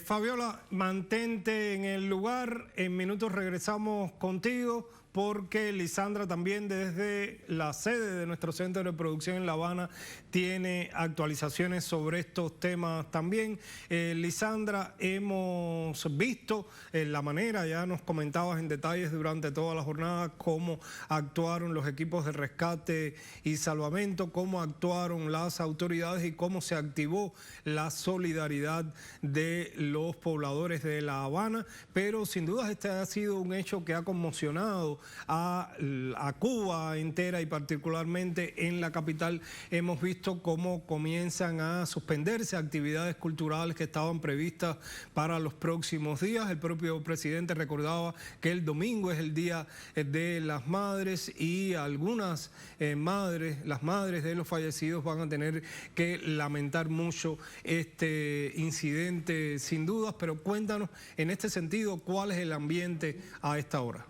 Fabiola, mantente en el lugar, en minutos regresamos contigo porque Lisandra también desde la sede de nuestro centro de producción en La Habana tiene actualizaciones sobre estos temas también. Lisandra, hemos visto la manera, ya nos comentabas en detalles durante toda la jornada cómo actuaron los equipos de rescate y salvamento, cómo actuaron las autoridades y cómo se activó la solidaridad de los pobladores de La Habana, pero sin duda este ha sido un hecho que ha conmocionado a Cuba entera y particularmente en la capital. Hemos visto cómo comienzan a suspenderse actividades culturales que estaban previstas para los próximos días. El propio presidente recordaba que el domingo es el Día de las Madres y algunas madres, las madres de los fallecidos, van a tener que lamentar mucho este incidente sin dudas, pero cuéntanos en este sentido cuál es el ambiente a esta hora.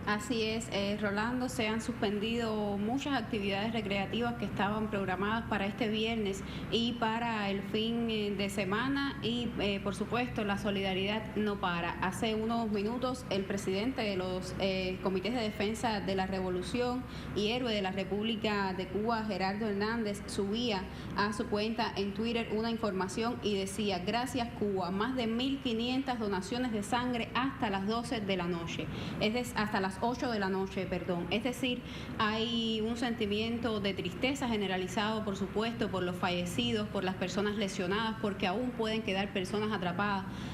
Así es, Rolando, se han suspendido muchas actividades recreativas que estaban programadas para este viernes y para el fin de semana y por supuesto la solidaridad no para. Hace unos minutos el presidente de los comités de defensa de la revolución y héroe de la República de Cuba, Gerardo Hernández, subía a su cuenta en Twitter una información y decía: gracias Cuba, más de 1.500 donaciones de sangre hasta las 12 de la noche, hasta las 8 de la noche, perdón. Es decir, hay un sentimiento de tristeza generalizado, por supuesto, por los fallecidos, por las personas lesionadas, porque aún pueden quedar personas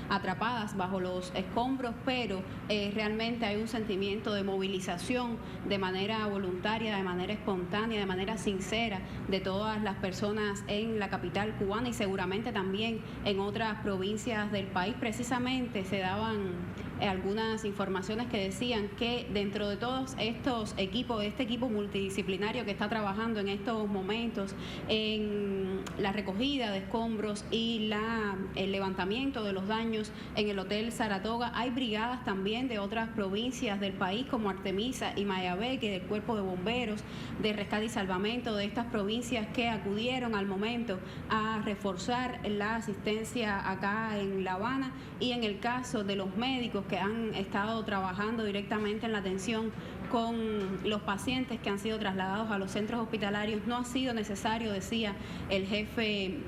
atrapadas bajo los escombros, pero realmente hay un sentimiento de movilización de manera voluntaria, de manera espontánea, de manera sincera de todas las personas en la capital cubana y seguramente también en otras provincias del país. Precisamente se daban algunas informaciones que decían que dentro de todos estos equipos, este equipo multidisciplinario que está trabajando en estos momentos en la recogida de escombros y el levantamiento de los daños en el Hotel Saratoga, hay brigadas también de otras provincias del país como Artemisa y Mayabeque, del Cuerpo de Bomberos, de Rescate y Salvamento de estas provincias que acudieron al momento a reforzar la asistencia acá en La Habana, y en el caso de los médicos que han estado trabajando directamente en la atención con los pacientes que han sido trasladados a los centros hospitalarios, no ha sido necesario, decía el jefe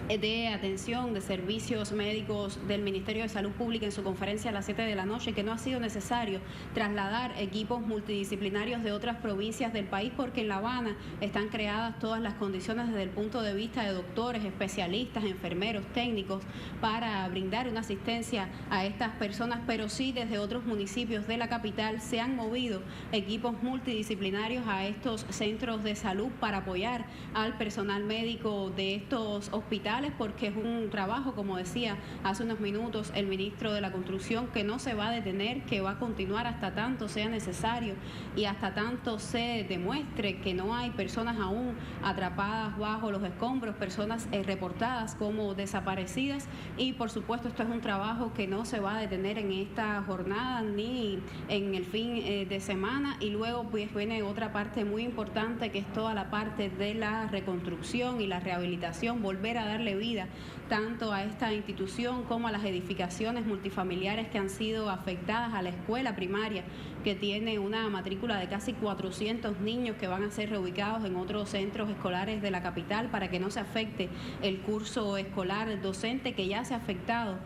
de atención de servicios médicos del Ministerio de Salud Pública en su conferencia a las 7 de la noche, que no ha sido necesario trasladar equipos multidisciplinarios de otras provincias del país, porque en La Habana están creadas todas las condiciones desde el punto de vista de doctores, especialistas, enfermeros, técnicos, para brindar una asistencia a estas personas, pero sí desde otros municipios de la capital se han movido equipos multidisciplinarios a estos centros de salud para apoyar al personal médico de estos hospitales, porque es un trabajo, como decía hace unos minutos el ministro de la Construcción, que no se va a detener, que va a continuar hasta tanto sea necesario y hasta tanto se demuestre que no hay personas aún atrapadas bajo los escombros, personas reportadas como desaparecidas. Y por supuesto esto es un trabajo que no se va a detener en esta jornada ni en el fin de semana. Y luego pues viene otra parte muy importante, que es toda la parte de la reconstrucción y la rehabilitación, volver a darle vida tanto a esta institución como a las edificaciones multifamiliares que han sido afectadas, a la escuela primaria que tiene una matrícula de casi 400 niños que van a ser reubicados en otros centros escolares de la capital para que no se afecte el curso escolar docente, que ya se ha afectado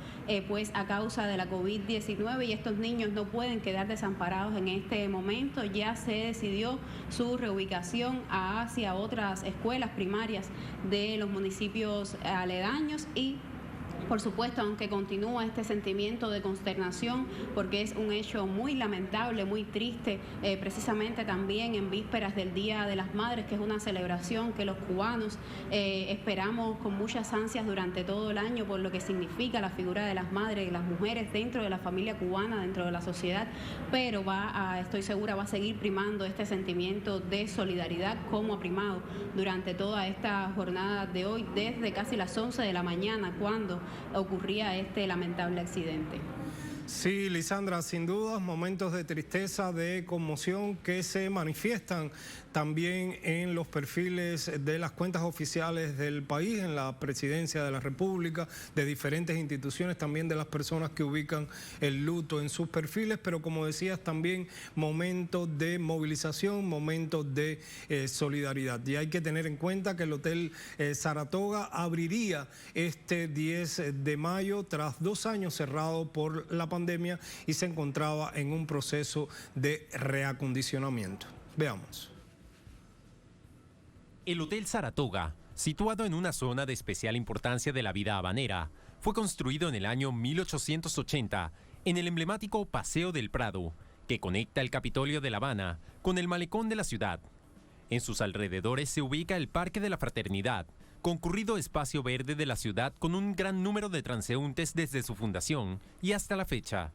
pues a causa de la COVID-19, y estos niños no pueden quedar desamparados en este momento. Ya se decidió su reubicación hacia otras escuelas primarias de los municipios aledaños. Y por supuesto, aunque continúa este sentimiento de consternación, porque es un hecho muy lamentable, muy triste, precisamente también en vísperas del Día de las Madres, que es una celebración que los cubanos esperamos con muchas ansias durante todo el año, por lo que significa la figura de las madres y las mujeres dentro de la familia cubana, dentro de la sociedad, pero estoy segura, va a seguir primando este sentimiento de solidaridad, como ha primado durante toda esta jornada de hoy, desde casi las 11 de la mañana, cuando ocurría este lamentable accidente. Sí, Lisandra, sin dudas, momentos de tristeza, de conmoción que se manifiestan también en los perfiles de las cuentas oficiales del país, en la Presidencia de la República, de diferentes instituciones, también de las personas que ubican el luto en sus perfiles, pero como decías, también momentos de movilización, momentos de solidaridad. Y hay que tener en cuenta que el Hotel Saratoga abriría este 10 de mayo tras 2 años cerrado por la pandemia y se encontraba en un proceso de reacondicionamiento. Veamos. El Hotel Saratoga, situado en una zona de especial importancia de la vida habanera, fue construido en el año 1880 en el emblemático Paseo del Prado, que conecta el Capitolio de La Habana con el malecón de la ciudad. En sus alrededores se ubica el Parque de la Fraternidad, concurrido espacio verde de la ciudad con un gran número de transeúntes desde su fundación y hasta la fecha.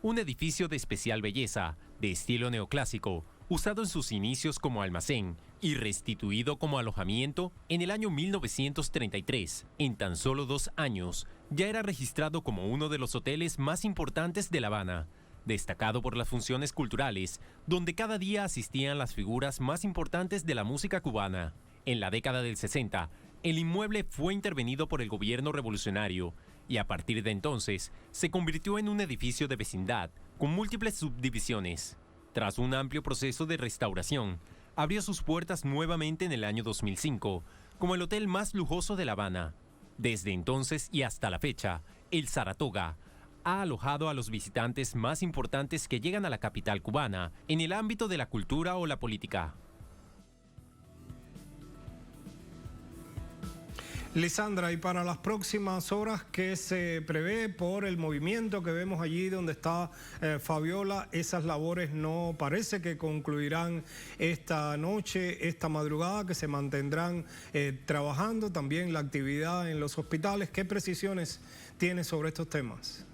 Un edificio de especial belleza, de estilo neoclásico, usado en sus inicios como almacén y restituido como alojamiento en el año 1933. En tan solo 2 años, ya era registrado como uno de los hoteles más importantes de La Habana, destacado por las funciones culturales, donde cada día asistían las figuras más importantes de la música cubana. En la década del 60, el inmueble fue intervenido por el gobierno revolucionario y a partir de entonces se convirtió en un edificio de vecindad con múltiples subdivisiones. Tras un amplio proceso de restauración, abrió sus puertas nuevamente en el año 2005 como el hotel más lujoso de La Habana. Desde entonces y hasta la fecha, el Saratoga ha alojado a los visitantes más importantes que llegan a la capital cubana en el ámbito de la cultura o la política. Lisandra, y para las próximas horas, ¿qué se prevé por el movimiento que vemos allí donde está Fabiola? Esas labores no parece que concluirán esta noche, esta madrugada, que se mantendrán trabajando. También la actividad en los hospitales. ¿Qué precisiones tiene sobre estos temas?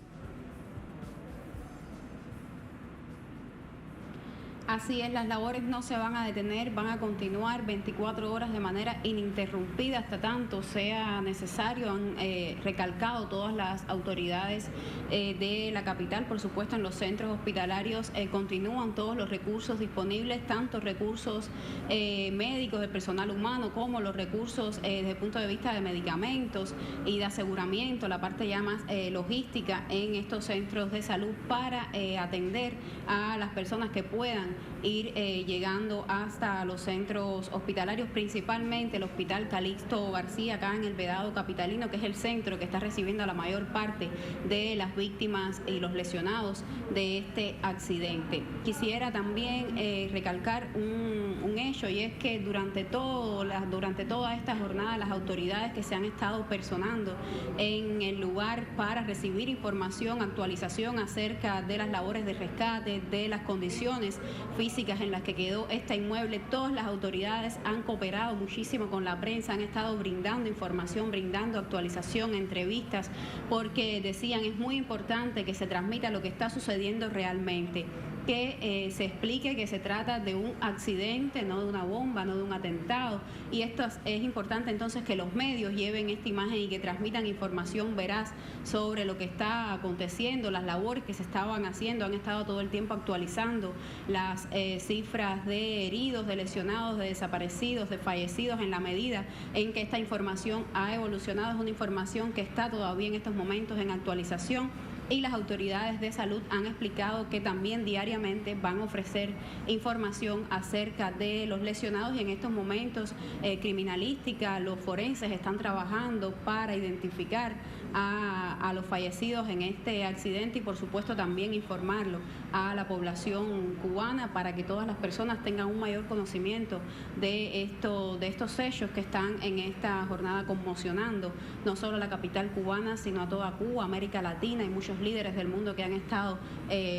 Así es, las labores no se van a detener, van a continuar 24 horas de manera ininterrumpida hasta tanto sea necesario. Han recalcado todas las autoridades de la capital, por supuesto en los centros hospitalarios continúan todos los recursos disponibles, tanto recursos médicos, de personal humano, como los recursos desde el punto de vista de medicamentos y de aseguramiento, la parte ya más logística en estos centros de salud para atender a las personas que puedan ir llegando hasta los centros hospitalarios, principalmente el Hospital Calixto García, acá en el Vedado capitalino, que es el centro que está recibiendo a la mayor parte de las víctimas y los lesionados de este accidente. Quisiera también recalcar un hecho, y es que durante toda esta jornada las autoridades que se han estado personando en el lugar para recibir información, actualización acerca de las labores de rescate, de las condiciones físicas en las que quedó este inmueble, todas las autoridades han cooperado muchísimo con la prensa, han estado brindando información, brindando actualización, entrevistas, porque decían es muy importante que se transmita lo que está sucediendo realmente, que se explique que se trata de un accidente, no de una bomba, no de un atentado, y esto es importante entonces que los medios lleven esta imagen y que transmitan información veraz sobre lo que está aconteciendo, las labores que se estaban haciendo, han estado todo el tiempo actualizando las cifras de heridos, de lesionados, de desaparecidos, de fallecidos, en la medida en que esta información ha evolucionado. Es una información que está todavía en estos momentos en actualización, y las autoridades de salud han explicado que también diariamente van a ofrecer información acerca de los lesionados, y en estos momentos criminalística, los forenses están trabajando para identificar a los fallecidos en este accidente y por supuesto también informarlo a la población cubana para que todas las personas tengan un mayor conocimiento de estos hechos que están en esta jornada conmocionando no solo a la capital cubana, sino a toda Cuba, América Latina y muchos líderes del mundo que han estado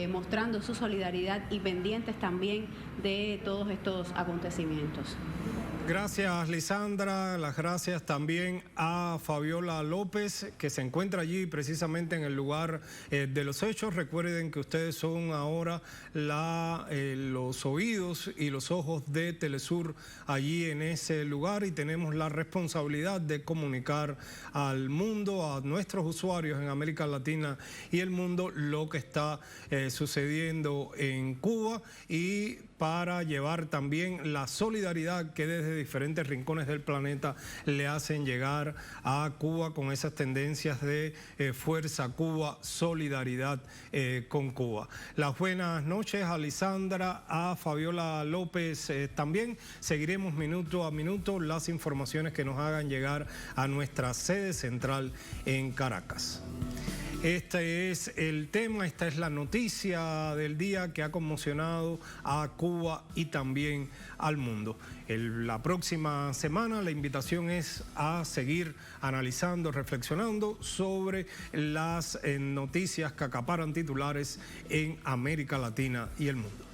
mostrando su solidaridad y pendientes también de todos estos acontecimientos. Gracias, Lisandra. Las gracias también a Fabiola López, que se encuentra allí precisamente en el lugar de los hechos. Recuerden que ustedes son ahora los oídos y los ojos de Telesur allí en ese lugar, y tenemos la responsabilidad de comunicar al mundo, a nuestros usuarios en América Latina y el mundo, lo que está sucediendo en Cuba, y para llevar también la solidaridad que desde diferentes rincones del planeta le hacen llegar a Cuba con esas tendencias de Fuerza Cuba, solidaridad con Cuba. Las buenas noches a Lisandra, a Fabiola López también. Seguiremos minuto a minuto las informaciones que nos hagan llegar a nuestra sede central en Caracas. Este es el tema, esta es la noticia del día que ha conmocionado a Cuba y también al mundo. La próxima semana la invitación es a seguir analizando, reflexionando sobre las noticias que acaparan titulares en América Latina y el mundo.